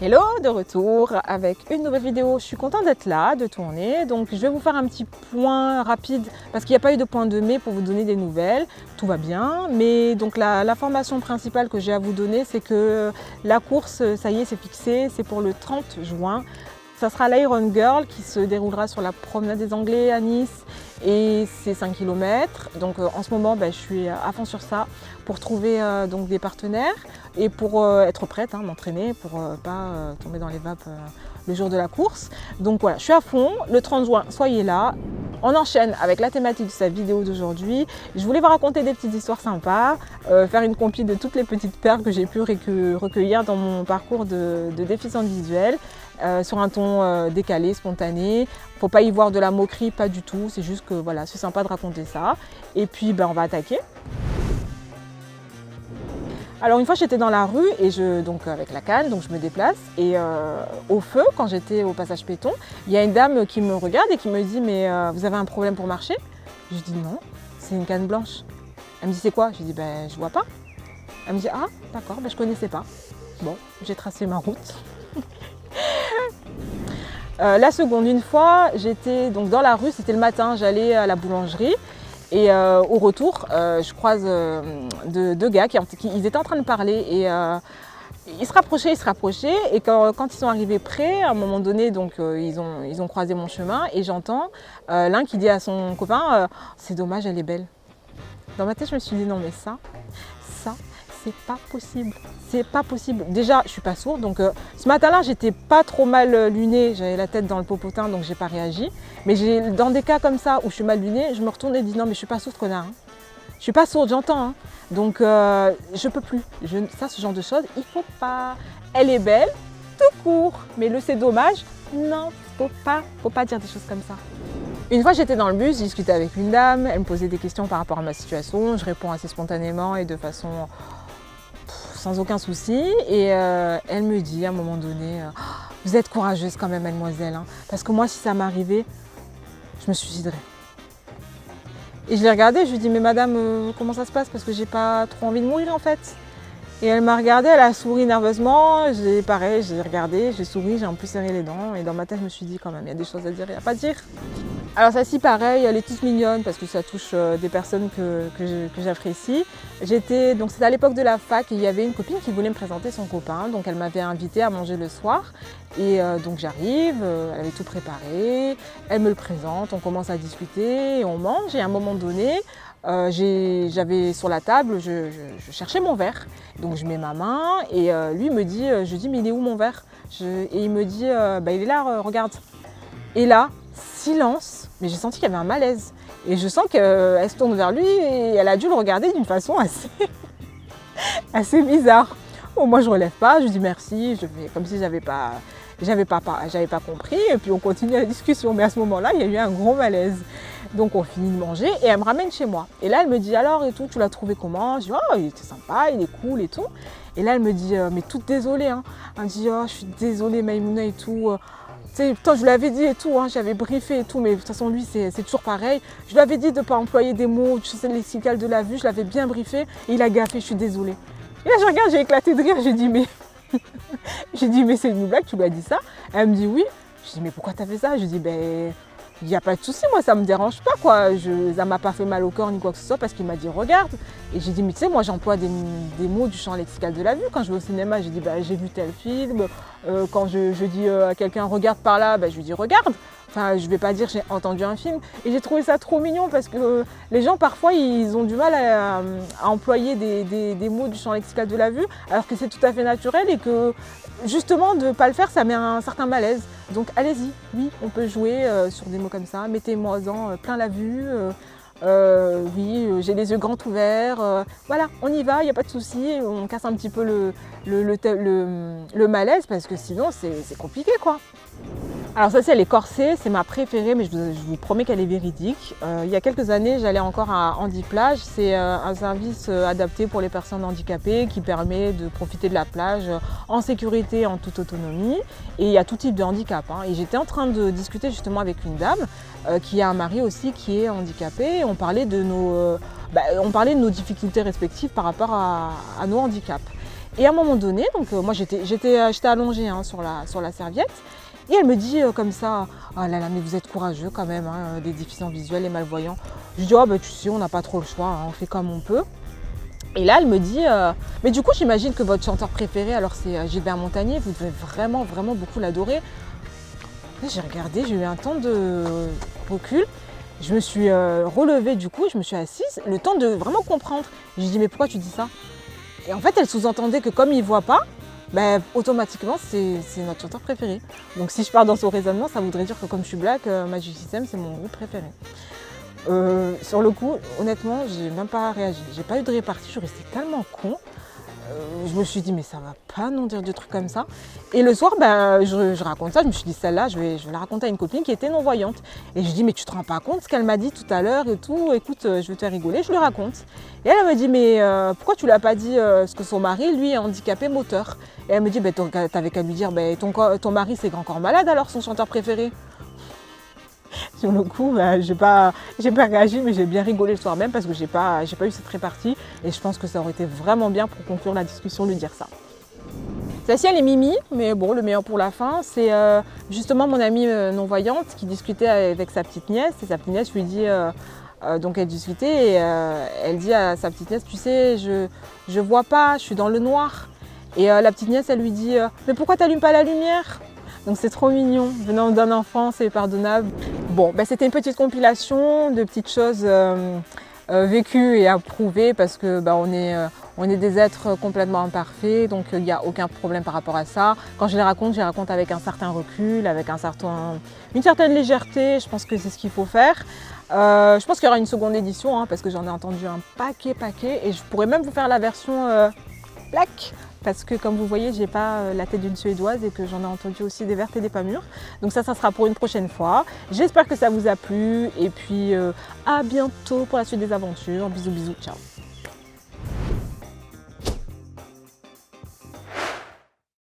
Hello, de retour avec une nouvelle vidéo. Je suis contente d'être là, de tourner. Donc je vais vous faire un petit point rapide parce qu'il n'y a pas eu de point de mai pour vous donner des nouvelles. Tout va bien, mais donc l'information principale que j'ai à vous donner, c'est que la course, ça y est, c'est fixé. C'est pour le 30 juin. Ça sera l'Iron Girl qui se déroulera sur la promenade des Anglais à Nice et c'est 5 km. Donc en ce moment, je suis à fond sur ça pour trouver donc des partenaires et pour être prête, m'entraîner pour pas tomber dans les vapes le jour de la course. Donc voilà, je suis à fond. Le 30 juin, soyez là. On enchaîne avec la thématique de sa vidéo d'aujourd'hui. Je voulais vous raconter des petites histoires sympas, faire une compile de toutes les petites perles que j'ai pu recueillir dans mon parcours de déficiente visuelle. Sur un ton décalé, spontané. Faut pas y voir de la moquerie, pas du tout. C'est juste que voilà, c'est sympa de raconter ça. Et puis on va attaquer. Alors une fois j'étais dans la rue et donc avec la canne, donc je me déplace et au feu, quand j'étais au passage piéton, il y a une dame qui me regarde et qui me dit mais vous avez un problème pour marcher? Je dis non, c'est une canne blanche. Elle me dit c'est quoi? Je dis je vois pas. Elle me dit ah d'accord, je connaissais pas. Bon, j'ai tracé ma route. La seconde, une fois, j'étais donc dans la rue, c'était le matin, j'allais à la boulangerie et au retour, je croise deux gars ils étaient en train de parler et ils se rapprochaient et quand ils sont arrivés près, à un moment donné, donc ils ont croisé mon chemin et j'entends l'un qui dit à son copain c'est dommage, elle est belle. Dans ma tête, je me suis dit non mais ça, c'est pas possible. C'est pas possible. Déjà, je suis pas sourde, donc ce matin-là, j'étais pas trop mal lunée. J'avais la tête dans le popotin, donc j'ai pas réagi. Mais dans des cas comme ça où je suis mal lunée, je me retourne et dis non, mais je suis pas sourde, connard. Je suis pas sourde, j'entends. Donc je peux plus. Ce genre de choses, il faut pas. Elle est belle, tout court. Mais c'est dommage. Non, faut pas dire des choses comme ça. Une fois j'étais dans le bus, je discutais avec une dame, elle me posait des questions par rapport à ma situation, je réponds assez spontanément et de façon sans aucun souci et elle me dit à un moment donné vous êtes courageuse quand même mademoiselle, parce que moi si ça m'arrivait, je me suiciderais. Et je l'ai regardée, je lui ai dit mais madame comment ça se passe parce que j'ai pas trop envie de mourir en fait. Et elle m'a regardée, elle a souri nerveusement, j'ai regardé, j'ai souri, j'ai en plus serré les dents et dans ma tête je me suis dit quand même il y a des choses à dire et à pas dire. Alors celle-ci pareil, elle est toute mignonne parce que ça touche des personnes que j'apprécie. C'était à l'époque de la fac et il y avait une copine qui voulait me présenter son copain, donc elle m'avait invitée à manger le soir. Et donc j'arrive, elle avait tout préparé, elle me le présente, on commence à discuter, on mange et à un moment donné, j'avais sur la table, je cherchais mon verre. Donc je mets ma main et lui me dit, je dis mais il est où mon verre? Et il me dit il est là, regarde. Et là, silence, mais j'ai senti qu'il y avait un malaise. Et je sens qu'elle se tourne vers lui et elle a dû le regarder d'une façon assez bizarre. Bon, moi je relève pas, je dis merci, je fais comme si j'avais pas compris et puis on continue la discussion. Mais à ce moment-là, il y a eu un gros malaise. Donc on finit de manger et elle me ramène chez moi. Et là elle me dit alors et tout, tu l'as trouvé comment? Je dis oh il était sympa, il est cool et tout. Et là elle me dit mais toute désolée. Elle me dit oh je suis désolée Maïmouna et tout. Putain, je lui avais dit et tout, j'avais briefé et tout, mais de toute façon lui c'est toujours pareil. Je lui avais dit de ne pas employer des mots du système lexical de la vue, je l'avais bien briefé et il a gaffé, je suis désolée. Et là je regarde, j'ai éclaté de rire, j'ai dit mais c'est une blague, tu lui as dit ça? Elle me dit oui. Je dis mais pourquoi t'as fait ça? Je dis il n'y a pas de souci, moi ça me dérange pas quoi. Ça m'a pas fait mal au corps ni quoi que ce soit parce qu'il m'a dit regarde. Et j'ai dit mais tu sais moi j'emploie des mots du champ lexical de la vue. Quand je vais au cinéma, j'ai dit j'ai vu tel film. Quand je dis à quelqu'un regarde par là, je lui dis regarde. Enfin je vais pas dire j'ai entendu un film. Et j'ai trouvé ça trop mignon parce que les gens parfois ils ont du mal à employer des mots du champ lexical de la vue alors que c'est tout à fait naturel et que justement de ne pas le faire ça met un certain malaise. Donc allez-y, oui on peut jouer sur des mots comme ça, mettez-moi-en plein la vue, oui j'ai les yeux grands ouverts, voilà on y va, il n'y a pas de souci, on casse un petit peu le malaise parce que sinon c'est compliqué quoi. Alors ça c'est les corsets, c'est ma préférée mais je vous promets qu'elle est véridique. Il y a quelques années j'allais encore à Handiplage, c'est un service adapté pour les personnes handicapées qui permet de profiter de la plage en sécurité, en toute autonomie et il y a tout type de handicap. Et j'étais en train de discuter justement avec une dame qui a un mari aussi qui est handicapé et on parlait de nos difficultés respectives par rapport à nos handicaps. Et à un moment donné, donc moi j'étais allongée hein, sur la serviette. Et elle me dit comme ça, ah là là, mais vous êtes courageux quand même, hein, des déficients visuels et malvoyants. Je dis, oh bah tu sais, on n'a pas trop le choix, hein, on fait comme on peut. Et là, elle me dit, mais du coup, j'imagine que votre chanteur préféré, alors c'est Gilbert Montagné, vous devez vraiment, vraiment beaucoup l'adorer. J'ai regardé, j'ai eu un temps de recul. Je me suis relevée du coup, je me suis assise, le temps de vraiment comprendre. J'ai dit, mais pourquoi tu dis ça? Et en fait, elle sous-entendait que comme il ne voit pas, ben, automatiquement, c'est notre chanteur préféré. Donc si je pars dans son raisonnement, ça voudrait dire que comme je suis black, Magic System, c'est mon groupe préféré. Sur le coup, honnêtement, j'ai même pas réagi. J'ai pas eu de répartie, je suis restée tellement con. Je me suis dit, mais ça va pas non dire des trucs comme ça. Et le soir, ben, je raconte ça, je me suis dit, celle-là, je vais la raconter à une copine qui était non-voyante. Et je dis, mais tu te rends pas compte ce qu'elle m'a dit tout à l'heure et tout, écoute, je vais te faire rigoler, je lui raconte. Et elle me dit, mais pourquoi tu l'as pas dit ce que son mari, lui, est handicapé moteur? Et elle me dit, ben, t'avais qu'à lui dire, ben, ton mari, c'est Grand Corps Malade, alors son chanteur préféré. Sur le coup, bah, j'ai pas réagi, mais j'ai bien rigolé le soir même parce que j'ai pas eu cette répartie et je pense que ça aurait été vraiment bien pour conclure la discussion de lui dire ça. Celle-ci, elle est Mimi, mais bon, le meilleur pour la fin, c'est justement mon amie non-voyante qui discutait avec sa petite nièce et sa petite nièce lui dit, donc elle discutait et elle dit à sa petite nièce, tu sais, je vois pas, je suis dans le noir. Et la petite nièce, elle lui dit, mais pourquoi t'allumes pas la lumière? Donc c'est trop mignon, venant d'un enfant, c'est pardonnable. Bon, ben, c'était une petite compilation de petites choses vécues et approuvées parce que ben, on est des êtres complètement imparfaits, donc il n'y a aucun problème par rapport à ça. Quand je les raconte avec un certain recul, avec une certaine légèreté, je pense que c'est ce qu'il faut faire. Je pense qu'il y aura une seconde édition hein, parce que j'en ai entendu un paquet et je pourrais même vous faire la version black. Parce que comme vous voyez, j'ai pas la tête d'une Suédoise et que j'en ai entendu aussi des vertes et des pas mûres. Donc ça sera pour une prochaine fois. J'espère que ça vous a plu et puis à bientôt pour la suite des aventures. Bisous, bisous, ciao.